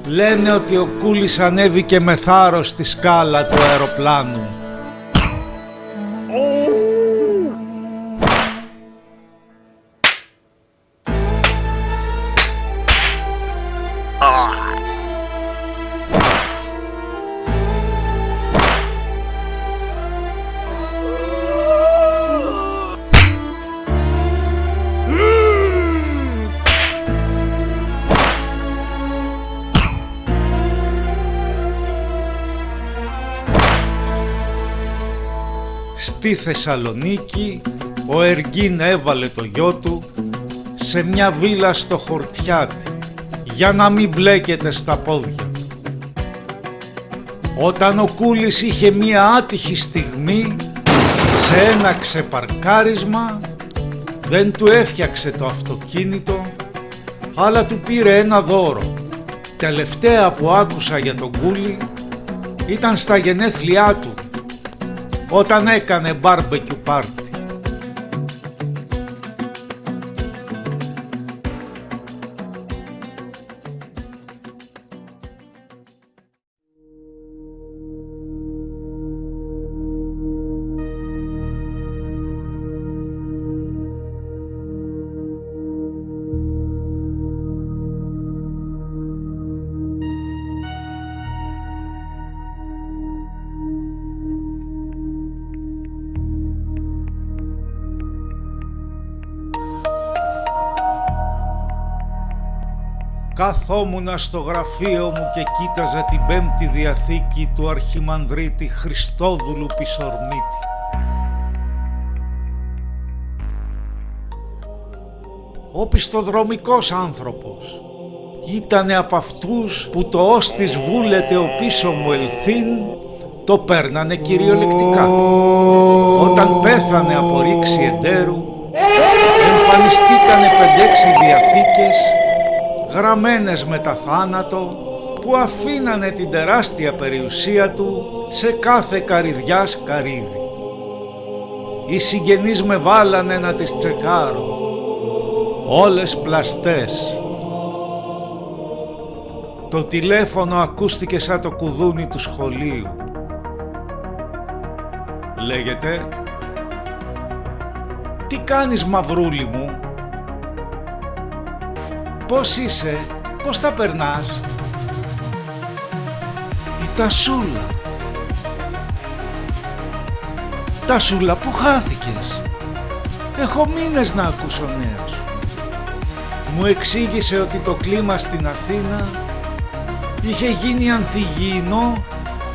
Λένε ότι ο Κούλης ανέβηκε με θάρρος στη σκάλα του αεροπλάνου. Στη Θεσσαλονίκη ο Εργίν έβαλε το γιο του σε μια βίλα στο Χορτιάτι για να μην μπλέκεται στα πόδια του. Όταν ο Κούλης είχε μια άτυχη στιγμή σε ένα ξεπαρκάρισμα, δεν του έφτιαξε το αυτοκίνητο αλλά του πήρε ένα δώρο. Τελευταία που άκουσα για τον Κούλη ήταν στα γενέθλιά του, όταν έκανε barbecue party. Καθόμουνα στο γραφείο μου και κοίταζα την Πέμπτη Διαθήκη του Αρχιμανδρίτη Χριστόδουλου Πισορμίτη. Ο πιστοδρομικός άνθρωπος ήτανε από αυτούς που το «ως της βούλεται ο πίσω μου ελθύν» το παίρνανε κυριολεκτικά. Όταν πέθανε από ρήξη εντέρου, εμφανιστήκανε 5-6 διαθήκες γραμμένες μετά θάνατο που αφήνανε την τεράστια περιουσία του σε κάθε καρυδιάς καρύδι. Οι συγγενείς με βάλανε να τις τσεκάρω, όλες πλαστές. Το τηλέφωνο ακούστηκε σαν το κουδούνι του σχολείου. Λέγεται «Τι κάνεις, μαυρούλη μου? Πώς είσαι, πώς τα περνάς?» «Η Τασούλα». «Τασούλα, πού χάθηκες? Έχω μήνες να ακούσω νέα σου». Μου εξήγησε ότι το κλίμα στην Αθήνα είχε γίνει ανθυγιεινό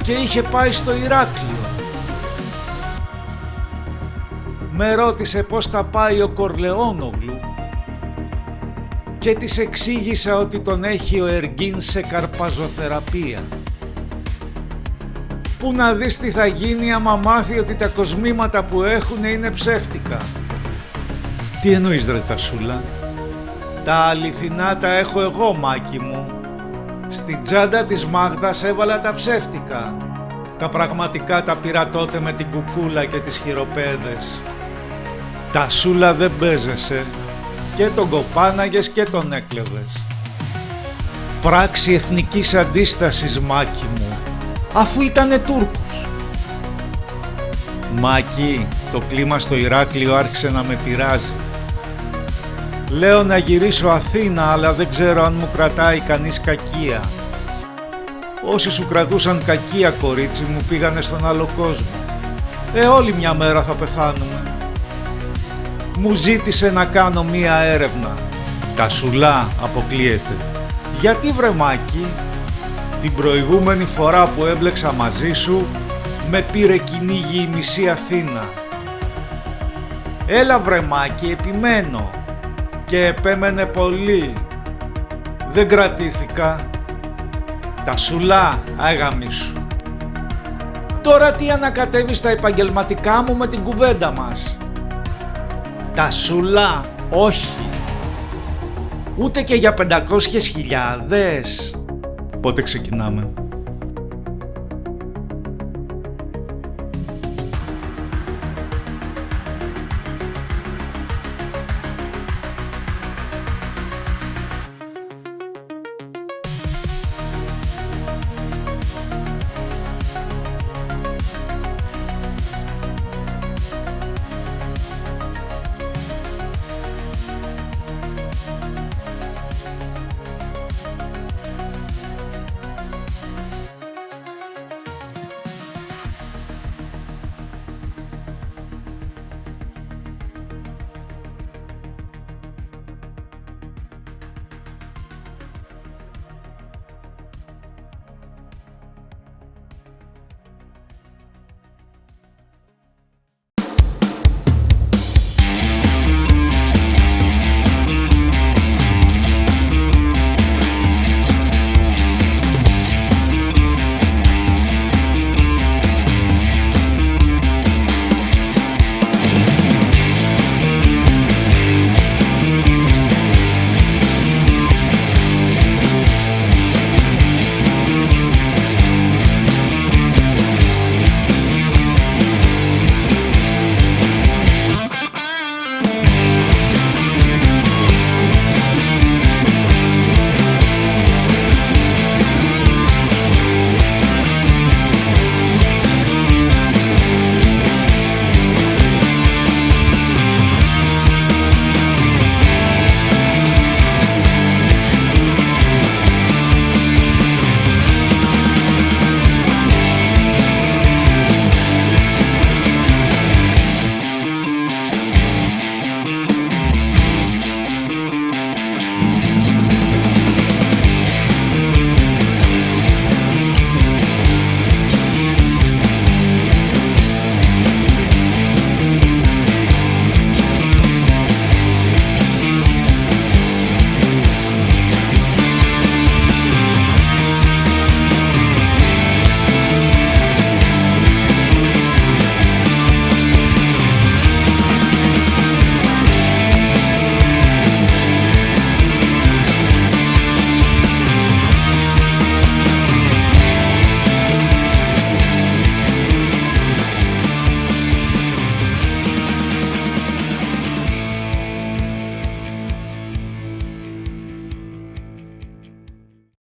και είχε πάει στο Ηράκλειο. Με ρώτησε πώς θα πάει ο Κορλεόνογλου και της εξήγησα ότι τον έχει ο Εργίν σε καρπαζοθεραπεία. Πού να δεις τι θα γίνει άμα μάθει ότι τα κοσμήματα που έχουν είναι ψεύτικα. Τι εννοείς ρε Τασούλα? Τα αληθινά τα έχω εγώ, Μάκη μου. Στην τσάντα της Μάγδας έβαλα τα ψεύτικα. Τα πραγματικά τα πήρα τότε με την κουκούλα και τις χειροπέδες. Τασούλα, δεν παίζεσαι. Και τον κοπάναγες και τον έκλεβες. Πράξη εθνικής αντίστασης, Μάκη μου, αφού ήτανε Τούρκος. Μάκη, το κλίμα στο Ηράκλειο άρχισε να με πειράζει. Λέω να γυρίσω Αθήνα, αλλά δεν ξέρω αν μου κρατάει κανείς κακία. Όσοι σου κρατούσαν κακία, κορίτσι μου, πήγανε στον άλλο κόσμο. Όλη μια μέρα θα πεθάνουμε. Μου ζήτησε να κάνω μία έρευνα. Τασουλά, αποκλείεται. Γιατί βρε Μάκη? Την προηγούμενη φορά που έμπλεξα μαζί σου, με πήρε κυνήγι η μισή Αθήνα. Έλα βρε Μάκη, επιμένω. Και επέμενε πολύ. Δεν κρατήθηκα. Τασουλά, άγαμη σου. Τώρα τι ανακατεύεις στα επαγγελματικά μου με την κουβέντα μας? Τασούλα, όχι. Ούτε και για 500.000. Πότε ξεκινάμε?